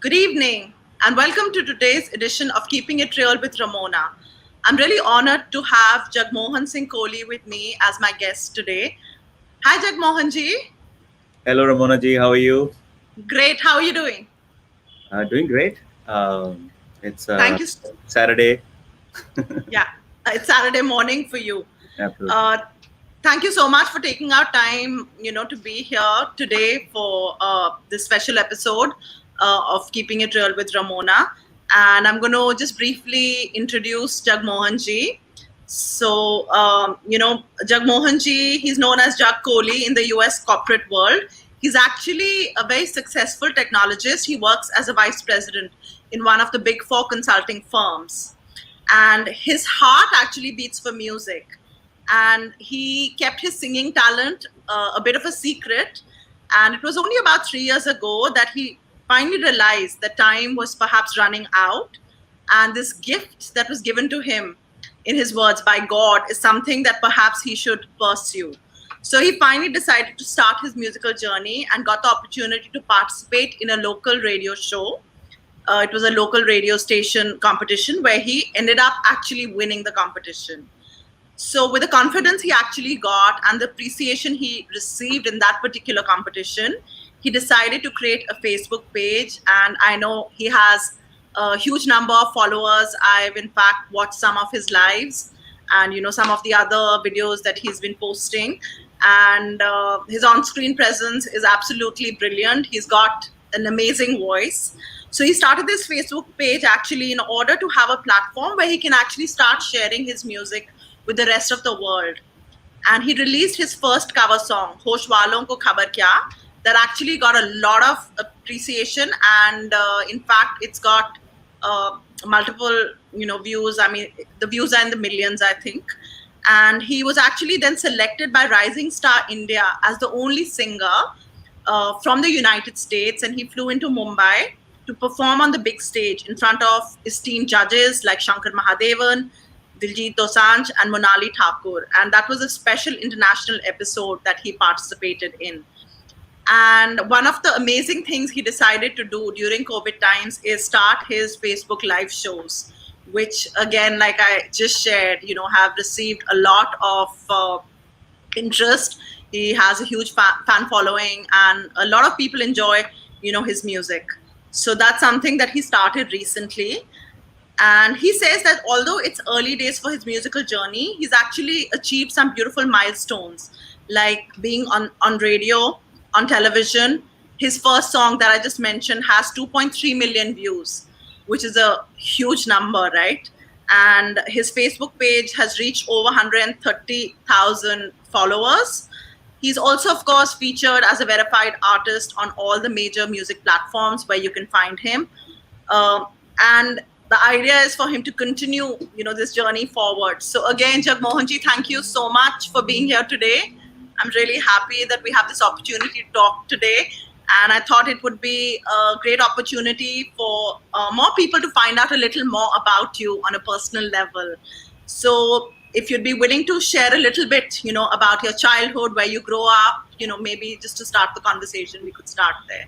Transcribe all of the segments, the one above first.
Good evening, and welcome to today's edition of Keeping It Real with Rammona. I'm really honored to have Jagmohan Singh Kohli with me as my guest today. Hi, Jagmohan ji. Hello, Rammona ji. How are you? Great. How are you doing? Doing great. It's Thank you. Saturday. Yeah, it's Saturday morning for you. Absolutely. Thank you so much for taking our time, to be here today for this special episode of Keeping It Real with Rammona. And I'm going to just briefly introduce Jagmohan ji. So, Jagmohan ji, he's known as Jag Kohli in the US corporate world. He's actually a very successful technologist. He works as a vice president in one of the big four consulting firms. And his heart actually beats for music. And he kept his singing talent a bit of a secret. And it was only about 3 years ago that he finally realized that time was perhaps running out. And this gift that was given to him, in his words, by God, is something that perhaps he should pursue. So he finally decided to start his musical journey and got the opportunity to participate in a local radio show. It was a local radio station competition where he ended up actually winning the competition. So with the confidence he actually got and the appreciation he received in that particular competition, he decided to create a Facebook page. And I know he has a huge number of followers. I've in fact watched some of his lives and some of the other videos that he's been posting. And his on-screen presence is absolutely brilliant. He's got an amazing voice. So he started this Facebook page actually in order to have a platform where he can actually start sharing his music with the rest of the world. And he released his first cover song, Hosh Walon Ko Khabar Kya, that actually got a lot of appreciation. And in fact, it's got multiple, views. I mean, the views are in the millions, I think. And he was actually then selected by Rising Star India as the only singer from the United States. And he flew into Mumbai to perform on the big stage in front of esteemed judges like Shankar Mahadevan, Diljit Dosanjh and Monali Thakur. And that was a special international episode that he participated in. And one of the amazing things he decided to do during COVID times is start his Facebook live shows, which again, like I just shared, have received a lot of interest. He has a huge fan following and a lot of people enjoy, his music. So that's something that he started recently. And he says that although it's early days for his musical journey, he's actually achieved some beautiful milestones, like being on radio, on television. His first song that I just mentioned has 2.3 million views, which is a huge number, right? And his Facebook page has reached over 130,000 followers. He's also, of course, featured as a verified artist on all the major music platforms where you can find him. And the idea is for him to continue, this journey forward. So again, Jagmohan ji, thank you so much for being here today. I'm really happy that we have this opportunity to talk today. And I thought it would be a great opportunity for more people to find out a little more about you on a personal level. So if you'd be willing to share a little bit, about your childhood, where you grow up, maybe just to start the conversation, we could start there.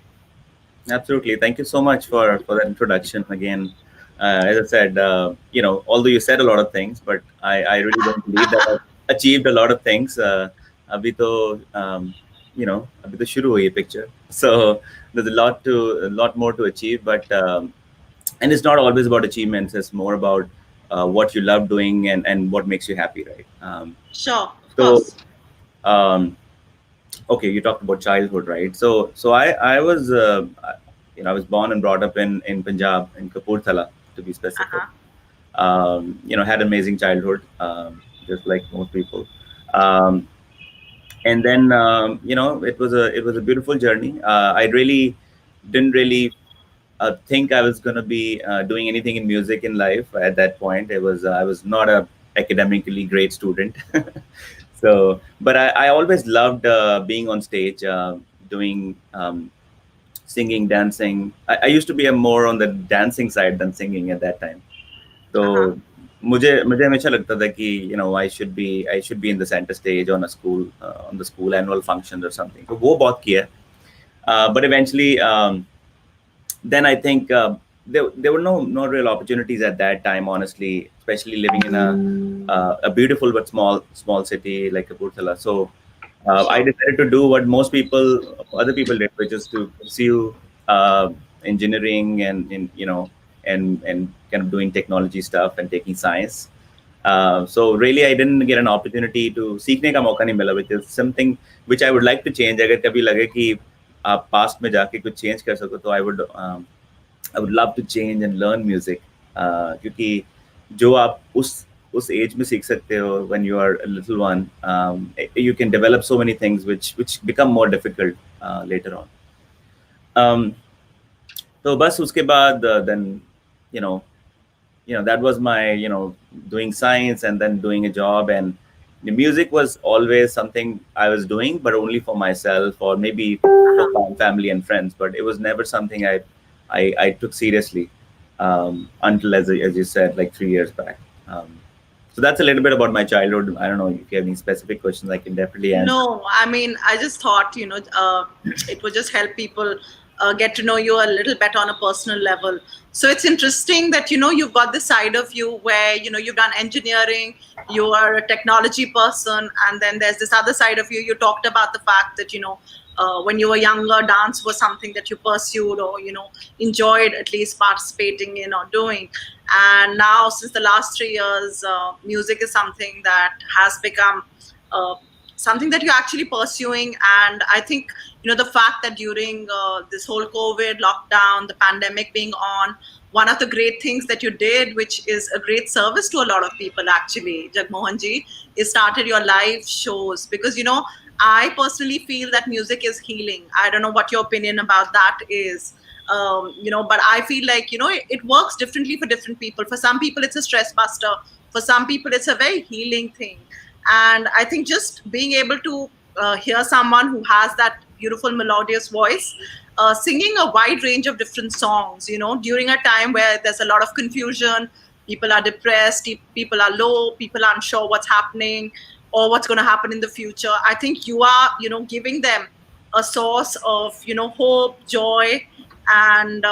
Absolutely. Thank you so much for that introduction again. As I said, although you said a lot of things, but I really don't believe that I've achieved a lot of things. अभी तो अभी तो शुरू हुई है picture. So there's a lot more to achieve, but and it's not always about achievements. It's more about what you love doing and what makes you happy, right? Sure. So, okay, you talked about childhood, right? So I was, I was born and brought up in Punjab, in Kapurthala, to be specific. Had an amazing childhood, just like most people. And then, it was a beautiful journey. I really didn't really think I was going to be doing anything in music in life at that point. I was not a academically great student. So, but I always loved being on stage, doing singing, dancing. I used to be more on the dancing side than singing at that time. So मुझे हमेशा लगता था कि I should be in the center stage on the school annual functions or something. तो वो बहुत किया. But eventually then I think there were no real opportunities at that time, honestly, especially living in a beautiful but small city like Kapurthala. So I Sure. decided to do what most other people did, which is to pursue engineering and kind of doing technology stuff and taking science. So really, I didn't get an opportunity to सीखने का मौका नहीं मिला, which is something which I would like to change. अगर कभी लगे कि आप past में जाके कुछ change कर सको, तो I would love to change and learn music. क्योंकि जो आप उस एज में सीख सकते हो when you are a little one, you can develop so many things which become more difficult later on. Um, तो बस उसके बाद then you know that was my doing science and then doing a job, and the music was always something I was doing, but only for myself or maybe for family and friends. But it was never something I took seriously until, as you said, like 3 years back. So that's a little bit about my childhood. I don't know if you have any specific questions. I can definitely answer. No, I mean, I just thought, it would just help people get to know you a little better on a personal level. So it's interesting that, you've got this side of you where, you've done engineering, you are a technology person, and then there's this other side of you. You talked about the fact that, when you were younger, dance was something that you pursued or, enjoyed at least participating in or doing. And now, since the last 3 years, music is something that has become uh, something that you're actually pursuing. And I think the fact that during this whole COVID lockdown, the pandemic being on, one of the great things that you did, which is a great service to a lot of people actually, Jagmohan ji, is started your live shows. Because I personally feel that music is healing. I don't know what your opinion about that is. But I feel like it works differently for different people. For some people it's a stress buster, for some people it's a very healing thing. And I think just being able to hear someone who has that beautiful melodious voice singing a wide range of different songs, during a time where there's a lot of confusion, people are depressed, people are low, people aren't sure what's happening or what's going to happen in the future. I think you are, giving them a source of, hope, joy, and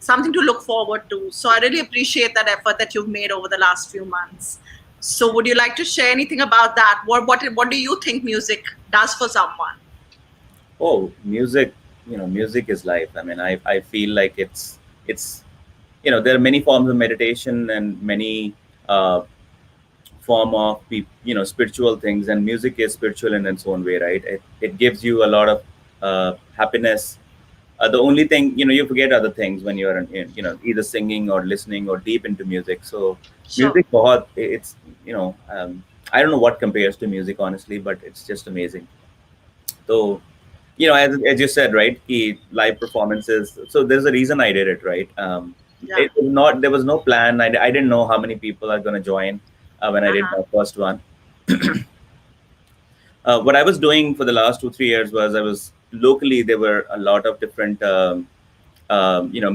something to look forward to. So I really appreciate that effort that you've made over the last few months. So would you like to share anything about that? What do you think music does for someone? Oh, music! Music is life. I mean, I feel like it's there are many forms of meditation and many uh, form of spiritual things, and music is spiritual in its own way, right? It gives you a lot of happiness. The only thing, you forget other things when you're either singing or listening or deep into music. So Sure. music it's I don't know what compares to music, honestly, but it's just amazing. So as you said, right, live performances, so there's a reason I did it, right? Yeah. There was no plan. I didn't know how many people are going to join when I did Uh-huh. my first one. What I was doing for the last 2 3 years was, I was locally, there were a lot of different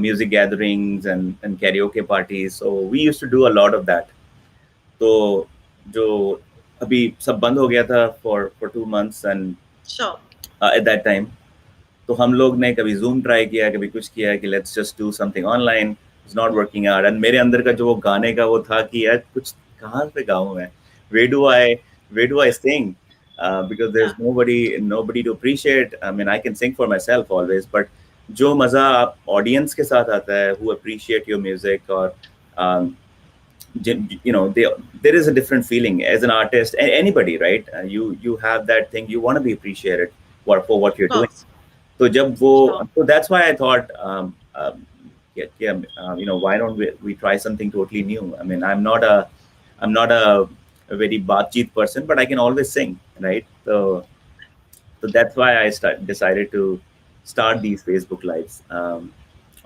music gatherings and karaoke parties, so we used to do a lot of that. तो जो अभी सब बंद हो गया था for 2 months, and Sure. at that time, तो हम लोग ने कभी जूम ट्राई किया, कभी कुछ किया कि let's just do something online. It's not working out, and मेरे अंदर का जो वो गाने का वो था कि यार कुछ कहाँ पे गाऊं मैं, where do I where do I sing, because Yeah. there's nobody to appreciate. I mean, I can sing for myself always, but जो मजा आप ऑडियंस के साथ आता है, who appreciate your music, or um, there is a different feeling as an artist, anybody, right? You have that thing, you want to be appreciated for what Of you're doing. course. So जब Sure. वो, so that's why I thought, yeah, why don't we try something totally new? I mean, I'm not a very baatjeet person, but I can always sing, right? So that's why I decided to start these Facebook lives.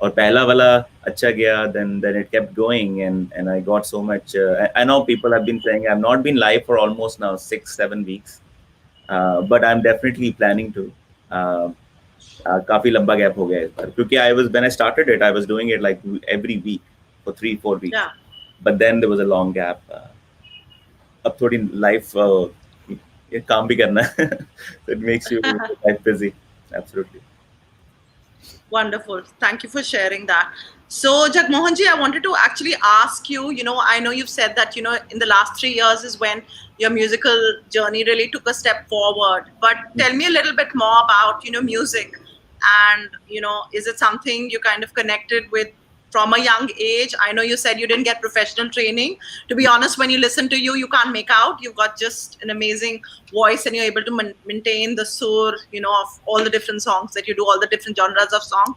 और पहला वाला अच्छा गया, then it kept going, and I got so much. I know people have been saying I've not been live for almost now 6 7 weeks, but I'm definitely planning to. Uh, काफी लंबा gap हो गया इस बार, क्योंकि I was, when I started it, I was doing it like every week for 3 4 weeks, Yeah. but then there was a long gap. अब थोड़ी life ये काम भी करना है. So it makes you life busy. Absolutely. Wonderful. Thank you for sharing that. So, Jagmohanji, I wanted to actually ask you, I know you've said that, in the last 3 years is when your musical journey really took a step forward. But tell me a little bit more about, music. And, is it something you kind of connected with from a young age? I know you said you didn't get professional training. To be honest, when you listen to you, you can't make out. You've got just an amazing voice and you're able to maintain the sur, of all the different songs that you do, all the different genres of songs.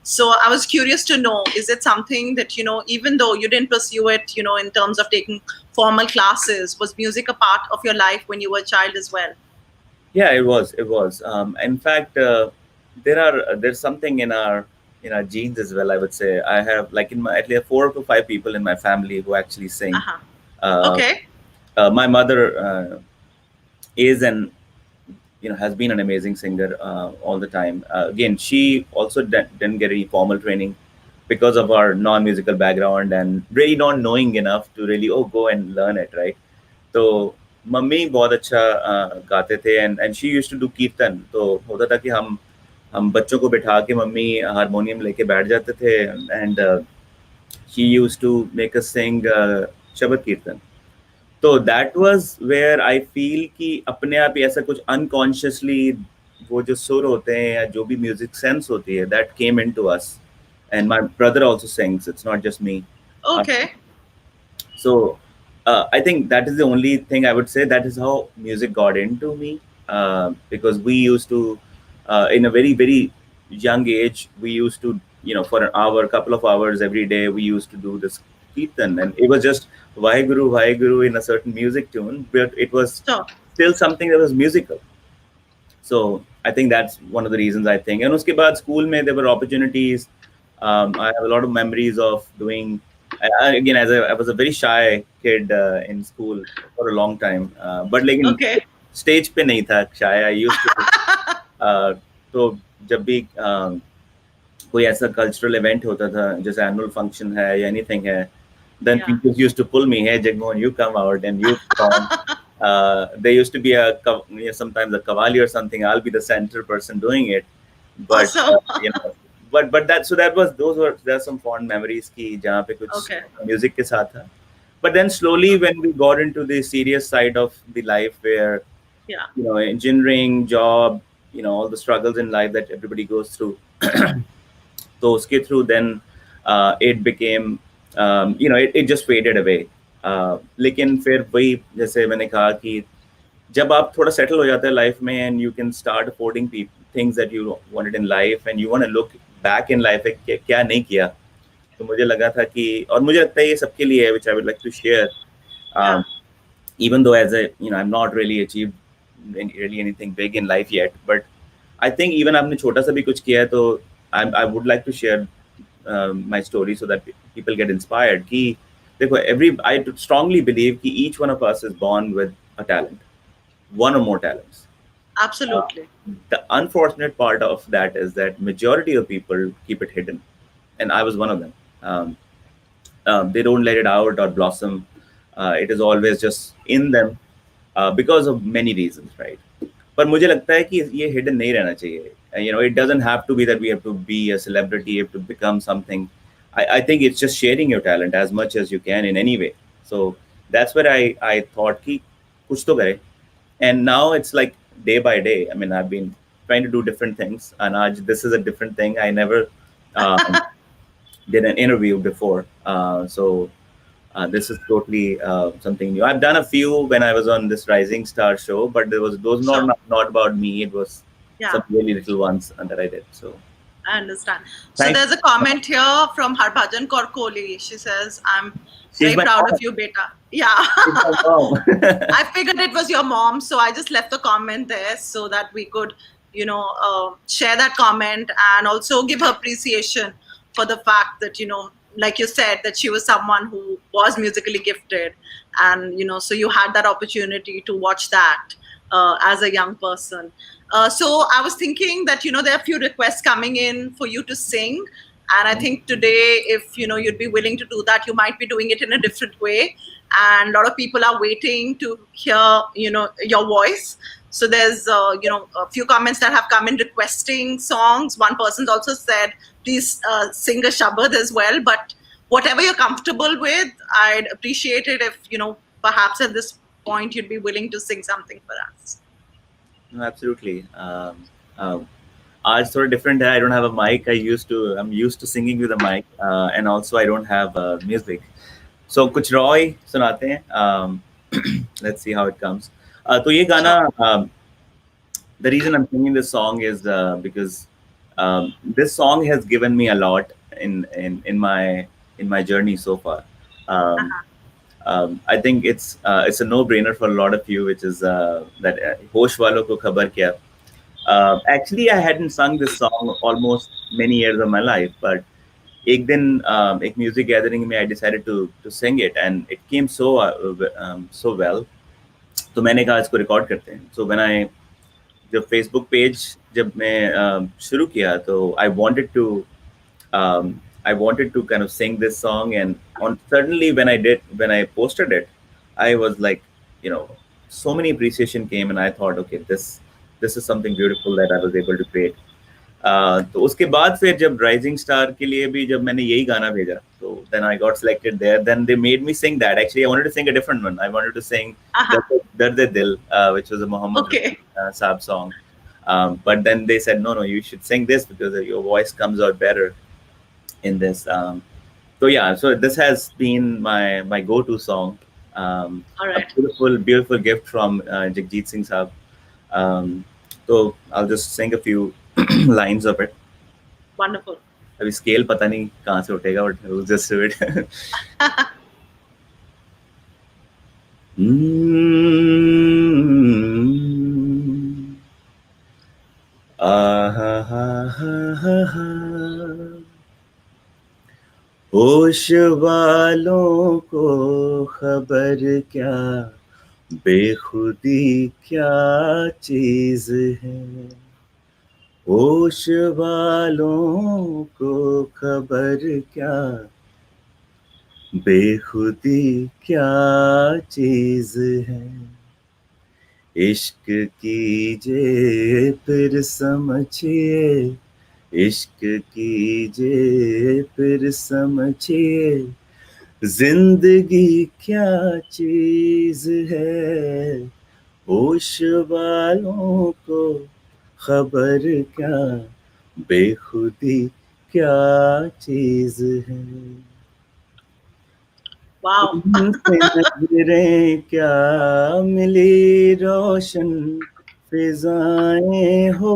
So I was curious to know, is it something that, even though you didn't pursue it, in terms of taking formal classes, was music a part of your life when you were a child as well? Yeah, it was. It was. In fact, there's something in our genes as well. I would say I have like in my at least 4 to 5 people in my family who actually sing. Uh-huh. Uh, Okay. my mother is and has been an amazing singer all the time. Again, she also didn't get any formal training because of our non-musical background and really not knowing enough to really go and learn it, right? तो mummy बहुत अच्छा गाते थे and she used to do kirtan तो होता था कि हम बच्चों को बिठा के मम्मी हारमोनियम लेके बैठ जाते थे and she used to make us sing shabad kirtan तो that was where I feel कि अपने आप ही ऐसा कुछ अनकॉन्शियसली वो जो सुर होते हैं या जो भी म्यूजिक सेंस होती है that came into us and my brother also sings it's not just me Okay. so I think that is the only thing I would say. That is how music got into me because we used to, in a very very young age, we used to for an hour, couple of hours every day, we used to do this kirtan, and it was just Vaheguru in a certain music tune, but it was Sure. still something that was musical. So I think that's one of the reasons I think. And uske baad school mein there were opportunities. I have a lot of memories of doing. Again, I was a very shy kid in school for a long time. But like in Okay. stage पे नहीं था shy. I used to. तो जब भी कोई ऐसा cultural event होता था, जैसे annual function है या anything है, then Yeah. people used to pull me, hey Jagmohan, you come out and you perform. There used to be sometimes a kavali or something. I'll be the center person doing it, but Awesome. but that was there are some fond memories ki jahan pe kuch Okay. music ke sath tha. But then slowly when we got into the serious side of the life where Yeah. engineering job, all the struggles in life that everybody goes through. तो उसके through then it became it just faded away. लेकिन फिर वही जैसे मैंने कहा कि जब आप थोड़ा सेटल हो जाते हैं लाइफ में and you can start affording things that you wanted in life and you want to look back in life क्या नहीं किया तो मुझे लगा था कि और मुझे लगता है ये सबके लिए है which I would like to share Yeah. even though as a I'm not really achieved really anything big in life yet, but I think even आपने छोटा सा भी कुछ किया है तो I would like to share my story so that people get inspired कि देखो I strongly believe कि each one of us is born with a talent, one or more talents. Absolutely. The unfortunate part of that is that majority of people keep it hidden, and I was one of them. They don't let it out or blossom. It is always just in them because of many reasons, right? पर मुझे लगता है कि ये hidden नहीं रहना चाहिए. It doesn't have to be that we have to be a celebrity, have to become something. I think it's just sharing your talent as much as you can in any way. So that's where I thought कि कुछ तो करे. And now it's like day by day. I mean, I've been trying to do different things, and this is a different thing. I never did an interview before, so this is totally something new. I've done a few when I was on this Rising Star show, but those Sure. not about me. It was Yeah. some really little ones that I did. So I understand. So thanks. there's a comment here from Harbhajan Kaur Kohli. She says, "I'm She's very my proud mom. of you, beta." Yeah. She's my mom. I figured it was your mom, so I just left the comment there so that we could, share that comment and also give her appreciation for the fact that, like you said, that she was someone who was musically gifted. And, so you had that opportunity to watch that as a young person. So I was thinking that, there are a few requests coming in for you to sing. And I think today, if you'd be willing to do that, you might be doing it in a different way. And a lot of people are waiting to hear your voice. So there's a few comments that have come in requesting songs. One person also said, please sing a shabad as well. But whatever you're comfortable with, I'd appreciate it if perhaps at this point you'd be willing to sing something for us. No, absolutely. Um, आज थोड़ा different है. I don't have a mic. I'm used to singing with a mic, and also I don't have music. So कुछ raw ही सुनाते हैं. Let's see how it comes. तो ये गाना, Sure. the reason I'm singing this song is because this song has given me a lot in my journey so far. Um, Uh-huh. I think it's a no-brainer for a lot of you, which is that होश वालों को खबर क्या. Actually, I hadn't sung this song almost many years of my life, but एक दिन एक music gathering में I decided to sing it, and it came so well. तो मैंने कहा इसको record करते हैं. So when I जब Facebook page जब मैं शुरू किया, तो I wanted to kind of sing this song, and suddenly when I posted it, I was like, so many appreciation came, and I thought, okay, this is something beautiful that I was able to create. तो उसके बाद फिर जब rising star के लिए भी जब मैंने यही गाना भेजा, तो then I got selected there. Then they made me sing that. Actually, I wanted to sing a different one. I wanted to sing Uh-huh. Dard Dil, which was a Mohammed Okay. Saab song. But then they said, no, you should sing this because your voice comes out better in this. So yeah, so this has been my go-to song. All A right. beautiful gift from Jagjit Singh Saab. So I'll just sing a few lines of it. Wonderful. अभी scale पता नहीं कहाँ से उठेगा, but we'll just do it. होश वालों को खबर क्या, बेखुदी क्या चीज है. होश वालों को खबर क्या, बेखुदी क्या चीज है. इश्क कीजिए फिर समझिए, इश्क कीजिए फिर समझिए, जिंदगी क्या चीज है. होश वालों को खबर क्या, बेखुदी क्या चीज है. Wow. उनसे नजरें क्या मिली रोशन, फिजाएं हो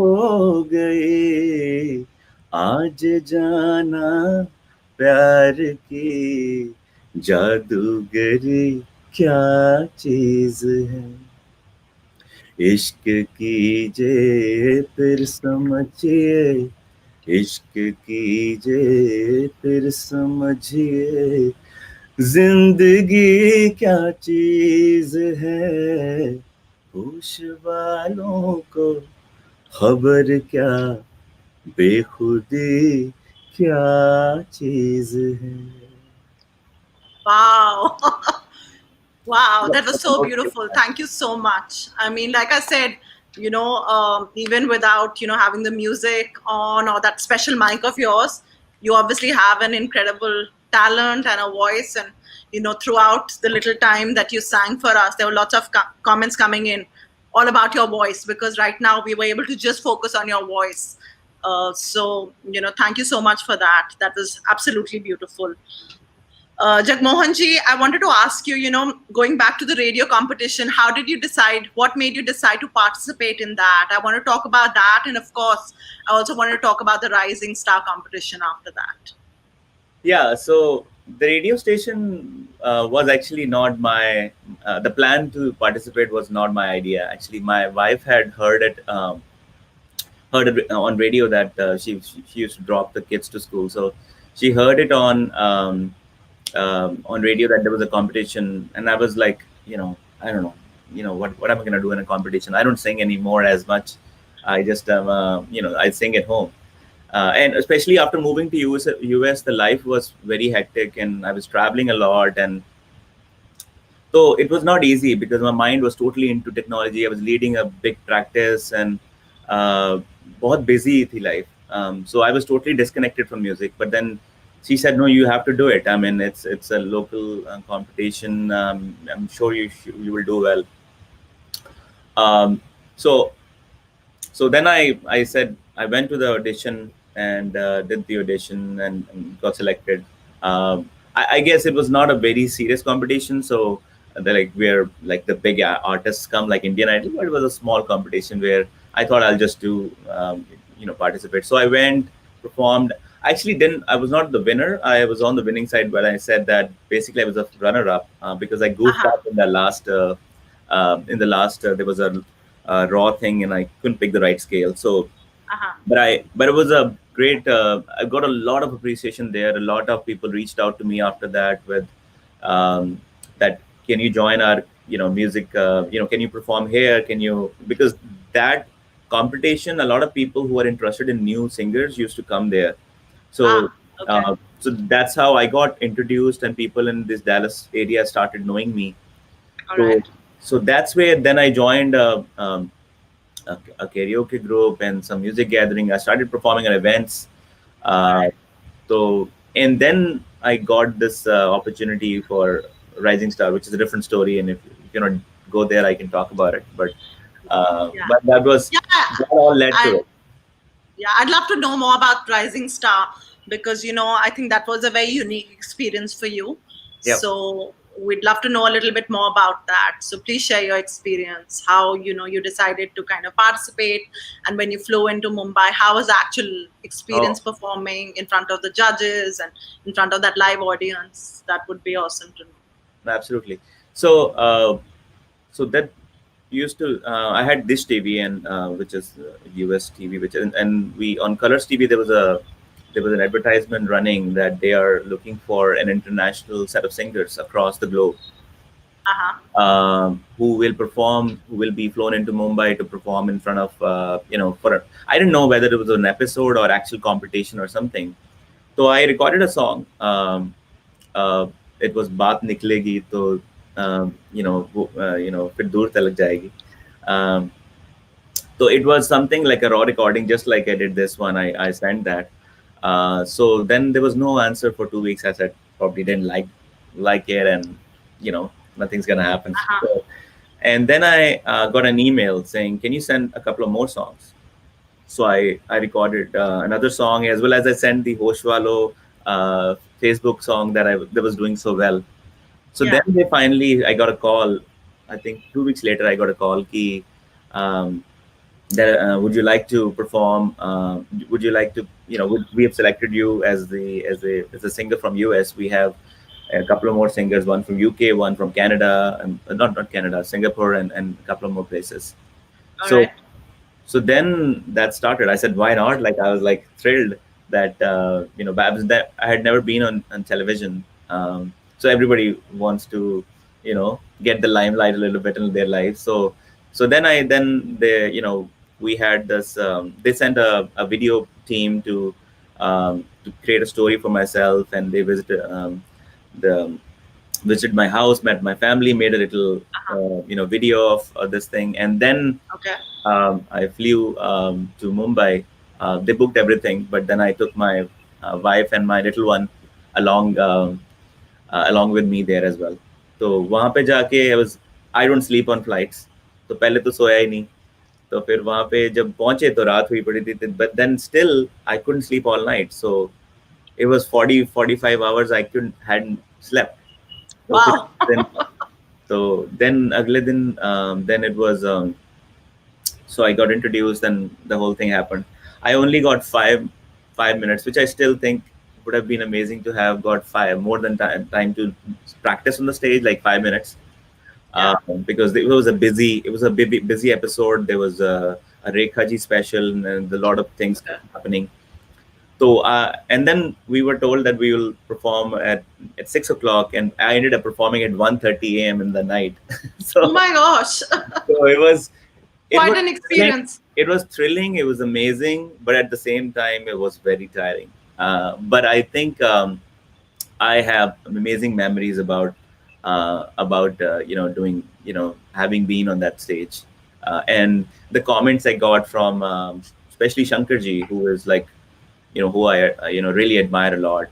गए. आज जाना प्यार की जादूगरी क्या चीज है. इश्क कीजिए फिर समझिए, इश्क कीजिए फिर समझिए, जिंदगी क्या चीज है. होश वालों को खबर क्या, बेखुदी क्या चीज है. Wow. Wow, that was so beautiful. Thank you so much. I mean, like I said, even without, having the music on or that special mic of yours, you obviously have an incredible talent and a voice. And, throughout the little time that you sang for us, there were lots of comments coming in all about your voice, because right now we were able to just focus on your voice. So, thank you so much for that. That was absolutely beautiful. Jagmohan ji, I wanted to ask you, going back to the radio competition, how did you decide, what made you decide to participate in that? I want to talk about that. And of course, I also want to talk about the Rising Star competition after that. Yeah, so the radio station was actually not the plan to participate was not my idea. Actually, my wife had heard it on radio that she used to drop the kids to school. So she heard it on radio that there was a competition, and I was like, I don't know, what am I gonna do in a competition? I don't sing anymore as much. I just I sing at home. And especially after moving to US, the life was very hectic, and I was traveling a lot, and so it was not easy because my mind was totally into technology. I was leading a big practice, and बहुत busy थी life. So I was totally disconnected from music. But then she said, "No, you have to do it. I mean, it's a local competition. I'm sure you will do well." Um, so so then I said I went to the audition and did the audition and got selected. I guess it was not a very serious competition, so they're like where like the big artists come, like Indian Idol, but it was a small competition where I thought I'll just do participate. So I went, performed. I actually didn't. I was not the winner. I was on the winning side, but I said that basically I was a runner-up because I goofed Uh-huh. up in the last. There was a raw thing, and I couldn't pick the right scale. So, Uh-huh. but it was a great. I got a lot of appreciation there. A lot of people reached out to me after that with that. Can you join our music? Can you perform here? Can you because that competition? A lot of people who are interested in new singers used to come there. So. Ah, okay. So that's how I got introduced, and people in this Dallas area started knowing me. All So, right. so that's where then I joined a karaoke group and some music gathering. I started performing at events. All Uh, right. so and then I got this opportunity for Rising Star, which is a different story. And if you know go there, I can talk about it. Yeah. But Yeah. that all led to I it. Yeah, I'd love to know more about Rising Star because I think that was a very unique experience for you. Yep. So we'd love to know a little bit more about that. So please share your experience, how you decided to kind of participate, and when you flew into Mumbai, how was the actual Oh, experience performing in front of the judges and in front of that live audience? That would be awesome to know. absolutely. So so that used to I had Dish TV and which is US TV, which and we on Colors TV there was an advertisement running that they are looking for an international set of singers across the globe Uh huh. who will perform, who will be flown into Mumbai to perform in front of I didn't know whether it was an episode or actual competition or something. So I recorded a song. Uh, it was बात निकलेगी तो फिर दूर तलक जाएगी. Um, so it was something like a raw recording, just like I did this one. I sent that. So then there was no answer for 2 weeks. I said probably didn't like it, and nothing's gonna happen. Uh huh. So, and then I got an email saying, "Can you send a couple of more songs?" So I recorded another song, as well as I sent the Hoshwalo Facebook song that was doing so well. So then Yeah. they finally, I got a call. I think 2 weeks later, I got a call. Ki, um, that would you like to perform? Would you like to? We have selected you as a singer from US. We have a couple of more singers, one from UK, one from Canada, and not Canada, Singapore, and a couple of more places. All So right. so then that started. I said, why not? Like I was like thrilled that but I had never been on television. So everybody wants to get the limelight a little bit in their life. So then they we had this. They sent a video team to create a story for myself, and they visited the visited my house, met my family, made a little Uh huh. video of this thing, and then Okay. I flew to Mumbai. They booked everything, but then I took my wife and my little one along along with me there as well. तो वहाँ पे जाके I don't sleep on flights. तो पहले तो सोया ही नहीं. तो फिर वहाँ पे जब पहुंचे तो रात हुई पड़ी थी. But then still I couldn't sleep all night. So it was 40-45 hours I couldn't hadn't slept. तो फिर Wow. then then अगले दिन then it was so I got introduced, and the whole thing happened. I only got 5 minutes, which I still think would have been amazing to have got five more than time to practice on the stage, like 5 minutes, Yeah. because it was a busy episode. There was a Rekhaji special and a lot of things Okay. happening. So and then we were told that we will perform at 6 o'clock, and I ended up performing at 1:30 a.m. in the night. Oh so my gosh. so it was Quite an thrilling. experience. it was thrilling, it was amazing, but at the same time, it was very tiring. But I think I have amazing memories about doing, having been on that stage, and the comments I got from especially Shankarji, who is like, who I really admire a lot,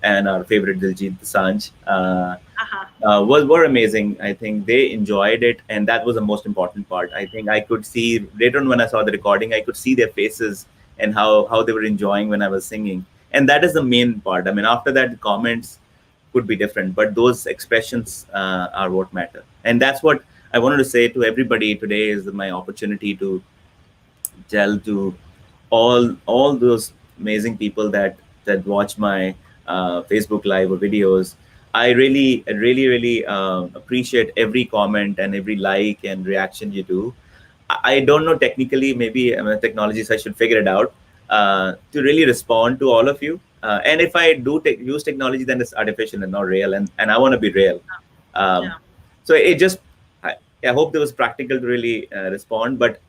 and our favorite Diljit Dosanjh. Uh-huh. Were amazing. I think they enjoyed it, and that was the most important part. I think I could see later on when I saw the recording, I could see their faces and how they were enjoying when I was singing, and that is the main part. I mean, after that, the comments could be different, but those expressions are what matter, and that's what I wanted to say to everybody today. Is my opportunity to tell to all those amazing people that watch my Facebook live or videos. I really appreciate every comment and every like and reaction you do. I don't know technically, maybe I'm a technologist, I should figure it out to really respond to all of you. And if I do use technology, then it's artificial and not real, and I want to be real. Um, Yeah. so it just, I hope there was practical to really respond, but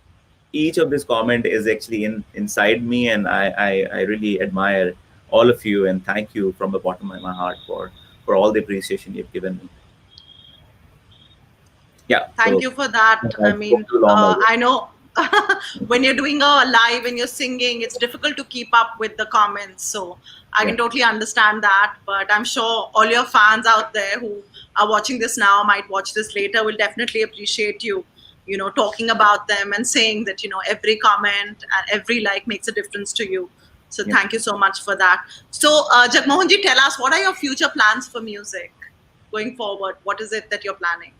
each of this comment is actually inside me, and I really admire all of you and thank you from the bottom of my heart for all the appreciation you've given me. Yeah, Thank so you for that. I I spoke mean, too long, I guess. I know when you're doing a live and you're singing, it's difficult to keep up with the comments. So I Yeah, can totally understand that. But I'm sure all your fans out there who are watching this now, might watch this later, will definitely appreciate you, talking about them and saying that, every comment and every like makes a difference to you. So yeah. thank you so much for that. So, Jagmohanji, tell us, what are your future plans for music going forward? What is it that you're planning?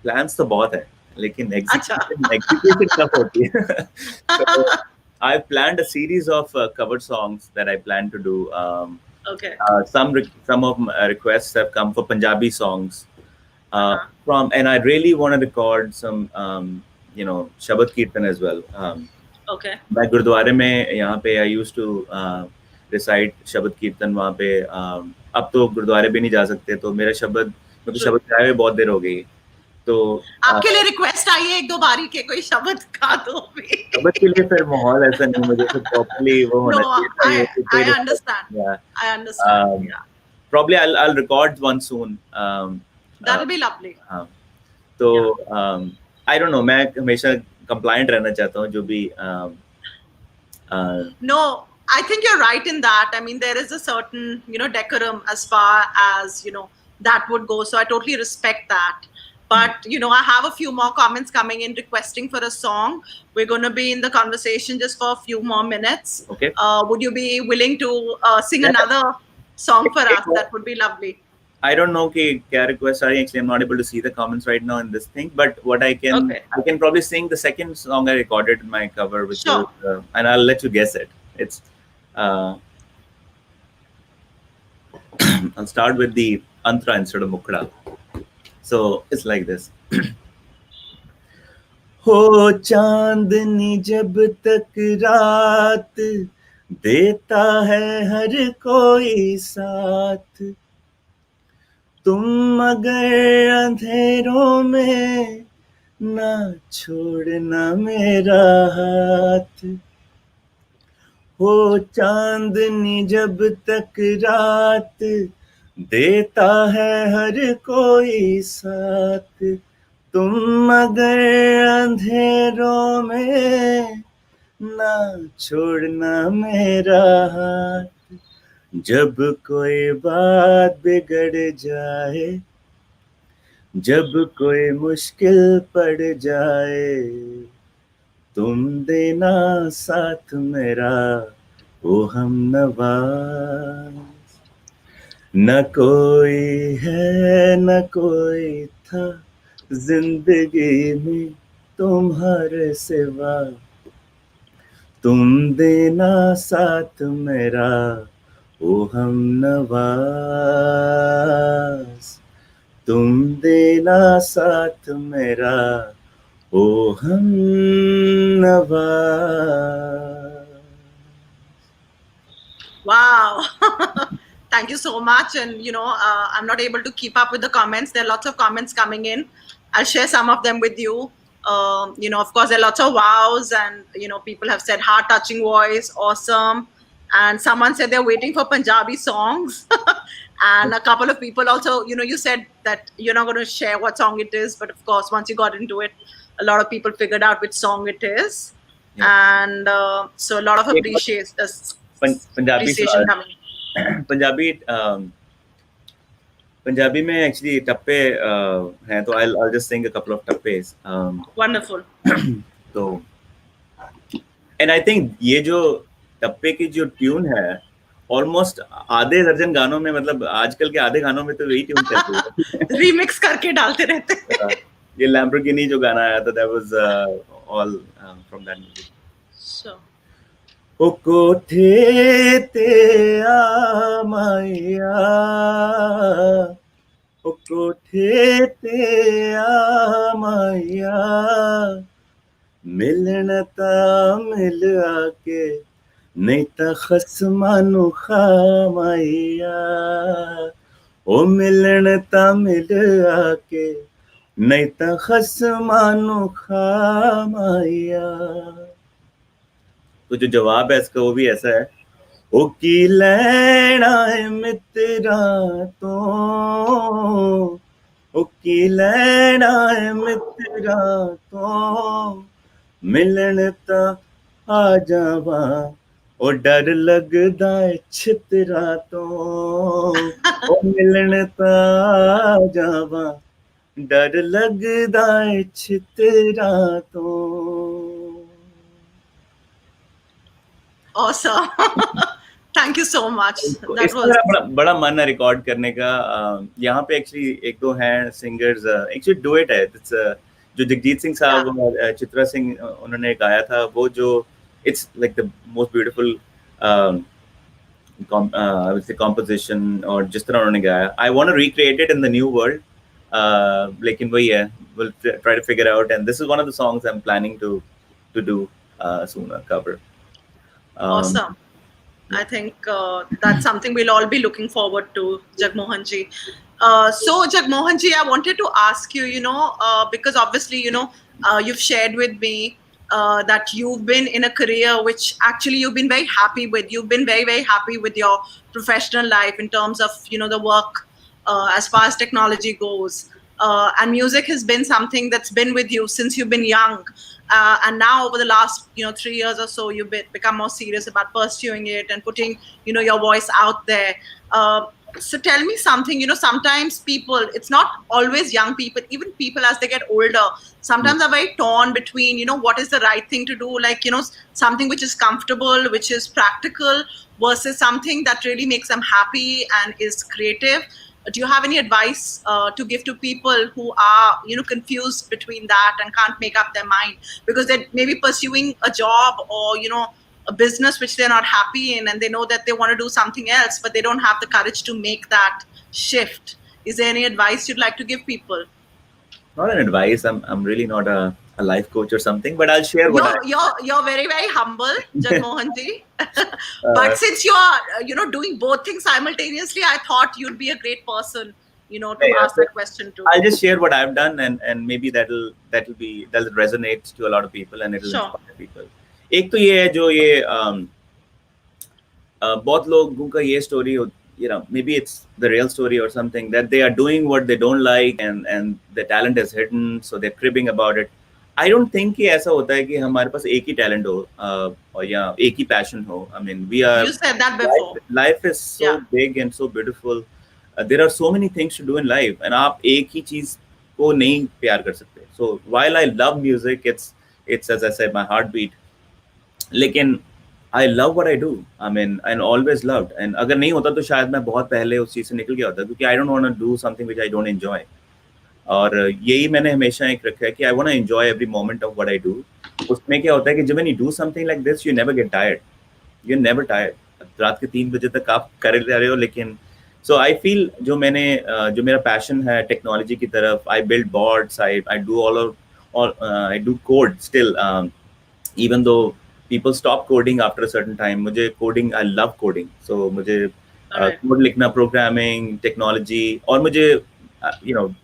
Plans तो बहुत है, लेकिन Acha. execution tough होती है. So I've planned a series of cover songs that I plan to do. Okay. Some of my requests have come for Punjabi songs. Uh-huh. And I really want to record some Shabad Kirtan as well. Okay. मैं गुरुद्वारे में यहाँ पे आई use to recite शब्द कीर्तन वहाँ पे. अब तो गुरुद्वारे भी नहीं जा सकते, तो मेरे को True. शब्द गाए हुए बहुत देर हो गई. तो आपके लिए रिक्वेस्ट आई है एक दो बारी के कोई शब्द गा दो भी. शब्द के लिए फिर माहौल ऐसा नहीं, मुझे फिर प्रॉपर्ली वो होना No, चाहिए था, ये I कोई understand. yeah. I understand. Um, Yeah. Probably I'll record one soon. That'll be lovely. हाँ, तो I don't know, मैं हमेशा compliant रहना चाहता हूँ जो भी No, I think you're right in that. I mean, there is a certain, decorum as far as, that would go. So I totally respect that. But, I have a few more comments coming in requesting for a song. We're going to be in the conversation just for a few more minutes. Okay. Would you be willing to sing Yeah. another song for us? That would be lovely. I don't know कि क्या requests are. Actually, I'm not able to see the comments right now in this thing. But what I can probably sing the second song I recorded in my cover, which Sure. is, and I'll let you guess it. It's I'll start with the antra instead of mukda. So it's like this. हो चांदनी जब तक रात देता है हर कोई साथ, तुम मगर अंधेरों में ना छोड़ना मेरा हाथ. हो चांदनी जब तक रात देता है हर कोई साथ, तुम मगर अंधेरों में ना छोड़ना मेरा हाथ. जब कोई बात बिगड़ जाए, जब कोई मुश्किल पड़ जाए, तुम देना साथ मेरा ओ हमनवाज. न कोई है न कोई था जिंदगी में तुम्हारे सिवा, तुम देना साथ मेरा ओ हमनवाज, तुम देना साथ मेरा ओ हमनवाज. Wow. Thank you so much. And, I'm not able to keep up with the comments. There are lots of comments coming in. I'll share some of them with you. Of course, there are lots of wows, and people have said heart-touching voice, awesome. And someone said they're waiting for Punjabi songs. And a couple of people also, you said that you're not going to share what song it is, but of course, once you got into it, a lot of people figured out which song it is. Yeah. And so a lot of एक बार Punjabi appreciation coming. Punjabi Punjabi में actually टप्पे हैं, तो I'll just sing a couple of टप्पेस. Wonderful. तो and I think ये जो टप्पे की जो ट्यून है, ऑलमोस्ट आधे दर्जन गानों में, मतलब आजकल के आधे गानों में तो यही ट्यून चलती है. रीमिक्स करके डालते रहते हैं. ये लैम्बोर्गिनी जो गाना आया था, that was all from that movie. So ओ कोठे ते आ माया, ओ कोठे ते आ माया, मिलन ता मिल आके, नहीं ता खसमानु खा माया, ओ मिलन ता मिल आके, नहीं ता खसमानु खा माया. तो जो जवाब है इसका वो भी ऐसा है, ओ की लैना है मित्रा तो, ओ की लैना है मित्रा तो, मिलन ता आ जावा, ओ डर लगदा है छितरा तो, ओ मिलन ता आ जावा, डर लगदा है छितरा तो. Awesome. Thank you so much. That was बड़ा मन है रिकॉर्ड करने का. यहाँ पे एक्चुअली एक दो हैं सिंगर्स, एक्चुअली डुएट है. जो जगजीत सिंह साहब और चित्रा सिंह उन्होंने गाया था, वो जो it's like the most beautiful composition, और जिस तरह उन्होंने गाया, I want to recreate it in the new world. लेकिन वही है, we'll try to figure out, and this is one of the songs I'm planning to do soon, cover. Awesome. I think that's something we'll all be looking forward to, Jagmohan ji. So Jagmohan ji, I wanted to ask you, because obviously, you've shared with me that you've been in a career which actually you've been very happy with. You've been very, very happy with your professional life in terms of, the work as far as technology goes. And music has been something that's been with you since you've been young. And now over the last 3 years or so, you've become more serious about pursuing it and putting your voice out there. So tell me something. Sometimes people, it's not always young people, even people as they get older, sometimes are very torn between what is the right thing to do, like something which is comfortable, which is practical, versus something that really makes them happy and is creative. Do you have any advice to give to people who are confused between that and can't make up their mind because they're maybe pursuing a job or a business which they're not happy in, and they know that they want to do something else but they don't have the courage to make that shift? Is there any advice you'd like to give people? Not an advice. I'm really not a life coach or something, but I'll share what you're very, very humble, Jagmohan ji. But since you're doing both things simultaneously, I thought you'd be a great person, to ask that question too. I'll just share what I've done, and maybe that'll resonate to a lot of people and it'll inspire people. एक तो ये है जो ये बहुत लोगों का ये story, maybe it's the real story or something, that they are doing what they don't like and the talent is hidden, so they're cribbing about it. I don't think कि ऐसा होता है कि हमारे पास एक ही talent हो और या एक ही passion हो. I mean, we are. You said that before. Life is so big and so beautiful. There are so many things to do in life, and आप एक ही चीज को नहीं प्यार कर सकते. So while I love music, it's as I said, my heartbeat. लेकिन I love what I do. I mean, and always loved. And अगर नहीं होता तो शायद मैं बहुत पहले उस चीज से निकल गया होता, क्योंकि I don't want to do something which I don't enjoy. और यही मैंने हमेशा एक रखा है कि I want to enjoy every moment of what I do. उसमें क्या होता है कि जब when you do something like this, you never get tired. You're never tired. रात के 3 बजे तक आप कर रहे हो, लेकिन so I feel जो मेरा passion है टेक्नोलॉजी की तरफ, I build boards, I do I do code still, even though people stop coding after a certain time. मुझे coding, I love coding. So मुझे code लिखना, programming, technology, और मुझे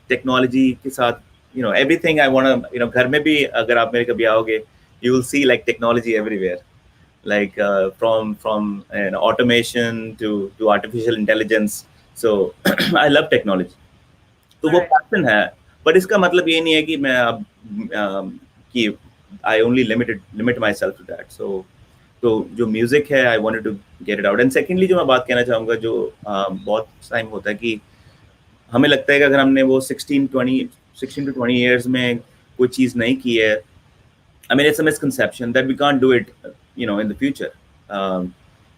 टेक्नोलॉजी के साथ everything I want to, घर में भी अगर आप मेरे कभी आओगे, you will see like technology everywhere, like from automation to artificial intelligence. So I love technology. तो वो Right. पैशन है, बट इसका मतलब ये नहीं है कि मैं अब कि I only limit myself to that. तो जो म्यूजिक है, I wanted to get it out. And secondly जो मैं बात कहना चाहूँगा, जो बहुत टाइम होता है कि हमें लगता है कि अगर हमने वो 16 to 20 years में कोई चीज़ नहीं की है, I mean, it's a misconception that we can't do it, in the future.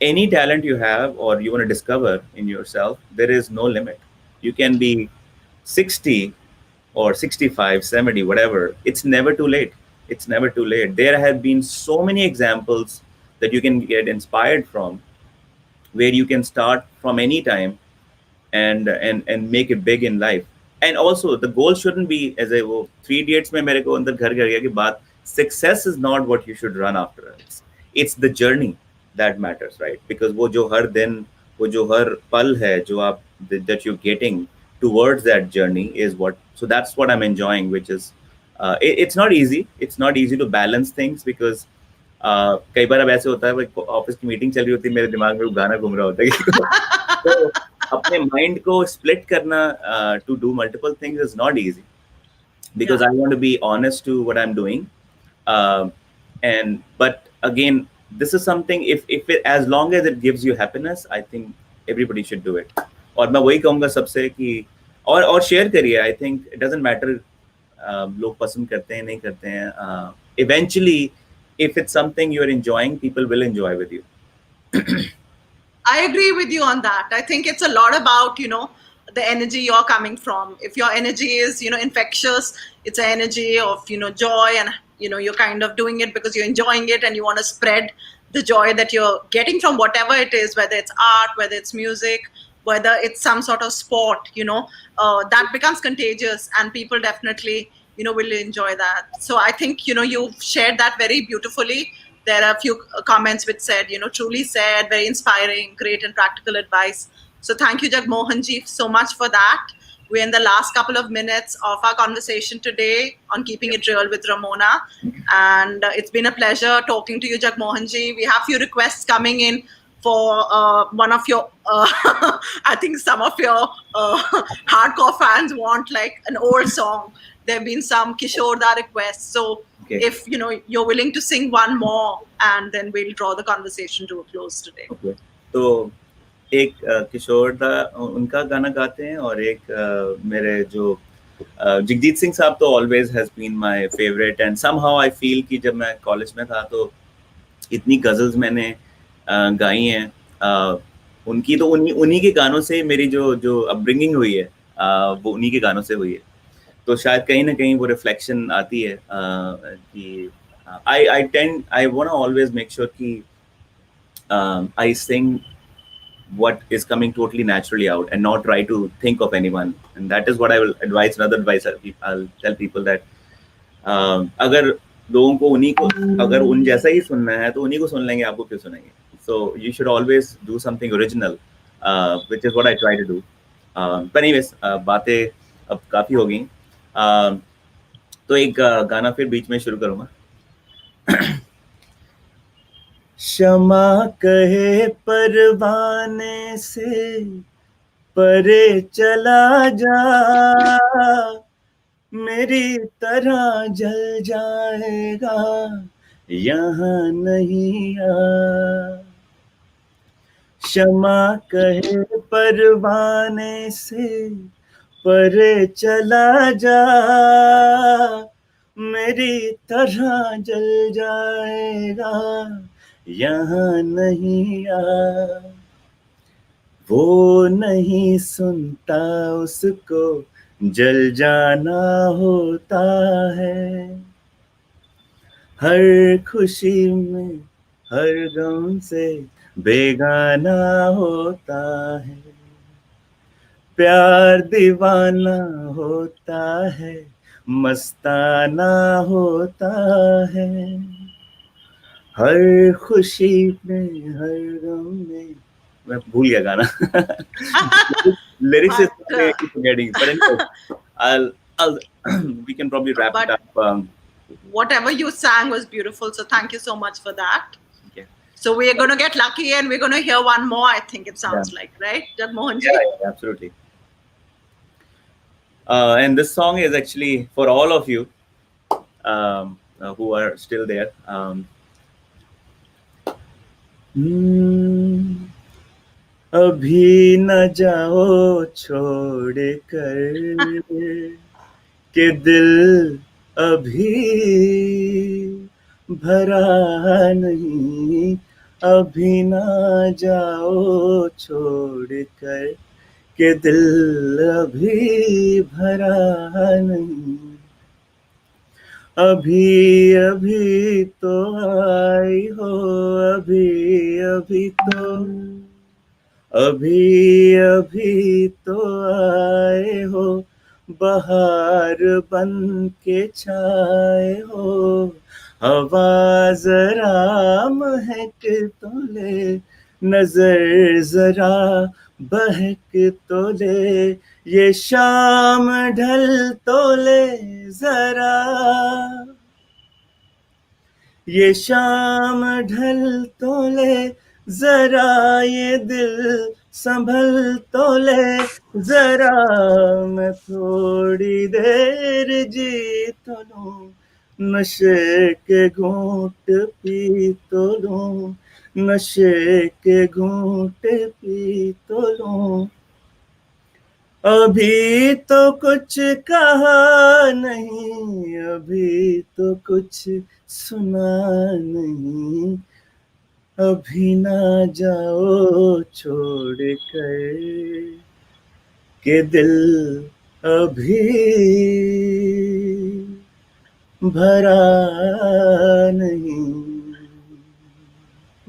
Any talent you have or you want to discover in yourself, there is no limit. You can be 60 or 65, 70, whatever. It's never too late. It's never too late. There have been so many examples that you can get inspired from, where you can start from any time and make it big in life. And also the goal shouldn't be, as I वो 3 Idiots में मेरे को अंदर घर कर गया कि बात, success is not what you should run after. It's the journey that matters, right? Because वो जो हर दिन, वो जो हर पल है जो आप that you're getting towards that journey is what. So that's what I'm enjoying, which is it's not easy. It's not easy to balance things because कई बार अब ऐसे होता है, ऑफिस की मीटिंग चल रही होती है, मेरे दिमाग में वो गाना घूम रहा होता है. तो अपने माइंड को स्प्लिट करना to do multiple things is not easy, because I want to be honest to what I'm doing. And but again, this is something, if it, as long as it gives you happiness, I think everybody should do it. और मैं वही कहूँगा सबसे कि और share करिए. I think it doesn't matter लोग पसंद करते हैं नहीं करते हैं. Eventually if it's something you're enjoying, people will enjoy with you. I agree with you on that. I think it's a lot about, the energy you're coming from. If your energy is, infectious, it's an energy of, joy, and, you're kind of doing it because you're enjoying it and you want to spread the joy that you're getting from whatever it is, whether it's art, whether it's music, whether it's some sort of sport, that becomes contagious, and people definitely, will enjoy that. So I think, you've shared that very beautifully. There are a few comments which said, truly said, very inspiring, great and practical advice. So thank you, Jagmohan ji, so much for that. We're in the last couple of minutes of our conversation today on Keeping It Real with Rammona. And it's been a pleasure talking to you, Jagmohan ji. We have few requests coming in for one of your, I think some of your hardcore fans want like an old song. There have been some Kishore Da requests. So okay, if you're willing to sing one more, and then we'll draw the conversation to a close today. Okay. तो एक किशोर दा उनका गाना गाते हैं, और एक मेरे जो जगजीत सिंह साहब तो always has been my favourite. And somehow I feel कि जब मैं कॉलेज में था तो इतनी गजल्स मैंने गाई हैं उनकी, तो उन्हीं के गानों से मेरी जो अपब्रिंगिंग हुई है वो उन्हीं के गानों से हुई है. तो शायद कहीं ना कहीं वो रिफ्लेक्शन आती है कि I want to always make sure कि I Singh what is coming totally naturally out and not try to think of anyone. And that is what I will advise. Another advice I'll tell people that अगर लोगों को उन्हीं को अगर उन जैसा ही सुनना है तो उन्हीं को सुन लेंगे, आपको क्यों सुनेंगे. So you should always do something original, which is what I try to do. But anyways, बातें अब काफी हो गई. तो एक गाना फिर बीच में शुरू करूँगा. क्षमा कहे परवाने से परे चला जा, मेरी तरह जल जाएगा यहाँ नहीं आ. क्षमा कहे परवाने से परे चला जा, मेरी तरह जल जाएगा यहाँ नहीं आ. वो नहीं सुनता उसको जल जाना होता है, हर खुशी में हर गम से बेगाना होता है. प्यार दीवाना होता है, मस्ताना होता है, हर खुशी में हर गम में. मैं भूल गया गाना. Lyrics is forgetting, but anyway, I'll, we can probably wrap it But up. whatever you sang was beautiful. So thank you so much for that. Okay. So we are going to get lucky and we're going to hear one more, I think it Yeah. sounds like, right, Jagmohan Yeah, ji? yeah, absolutely. And this song is actually for all of you who are still there. Hmm, अभी न जाओ छोड़ कर के दिल अभी भरा नहीं अभी ना जाओ छोड़ कर के दिल अभी भरा नहीं अभी अभी तो आई हो अभी अभी तो अभी अभी तो आए हो बहार बन के छाए हो हवा जरा महक तो ले नजर जरा बहक तो ले ये शाम ढल तो ले जरा ये शाम ढल तो ले जरा ये दिल संभल तो ले जरा मैं थोड़ी देर जी तो लूं नशे के घूंट पी तो लूं नशे के घूंट पी तो लूं अभी तो कुछ कहा नहीं अभी तो कुछ सुना नहीं अभी ना जाओ छोड़ कर के दिल अभी भरा नहीं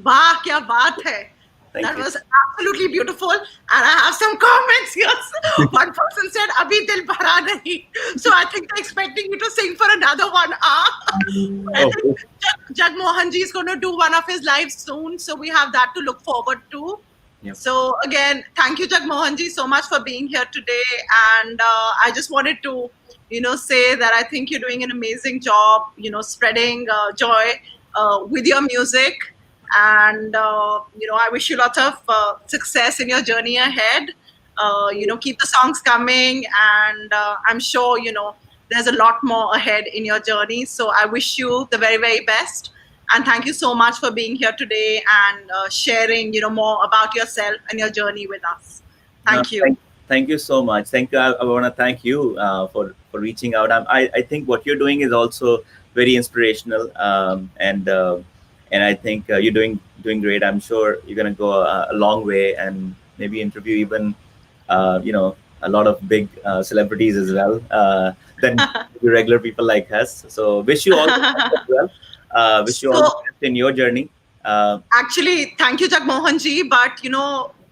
Wow, kya baat hai. Thank That you. was absolutely beautiful. And I have some comments here. One person said, Abhi dil bhara nahi. So I think they're expecting you to sing for another one. I Oh, think Jagmohan ji is going to do one of his lives soon. So we have that to look forward to. yeah. So again, thank you, Jagmohan ji, so much for being here today. And I just wanted to, say that I think you're doing an amazing job, spreading joy with your music. And I wish you lots of success in your journey ahead. Keep the songs coming, and I'm sure there's a lot more ahead in your journey. So I wish you the very, very best. And thank you so much for being here today and sharing more about yourself and your journey with us. No, Thank you. thank you so much. Thank you. I want to thank you for reaching out. I think what you're doing is also very inspirational, and I think you're doing great. I'm sure you're gonna go a long way and maybe interview even a lot of big celebrities as well than regular people like us. So wish you all the best as well. Wish you all the So best in your journey. actually, thank you, Jagmohan ji. But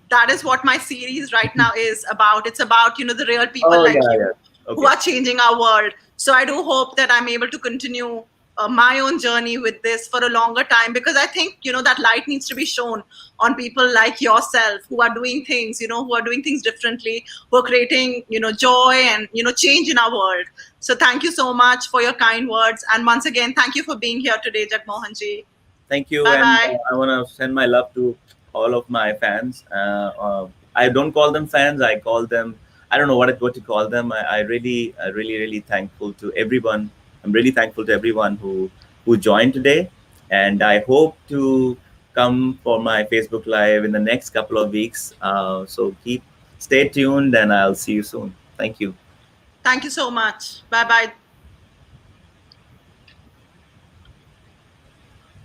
that is what my series right now is about. It's about the real people Oh like yeah, you yeah. who Okay. are changing our world. So I do hope that I'm able to continue my own journey with this for a longer time, because I think that light needs to be shown on people like yourself who are doing things, who are doing things differently, who are creating joy and change in our world. So thank you so much for your kind words, and once again, thank you for being here today, Jagmohan ji. Thank you, Bye and bye. I want to send my love to all of my fans. I don't call them fans. I call them. I don't know what to call them. Really thankful to everyone. I'm really thankful to everyone who joined today, and I hope to come for my Facebook Live in the next couple of weeks. So stay tuned, and I'll see you soon. Thank you. Thank you so much. Bye bye.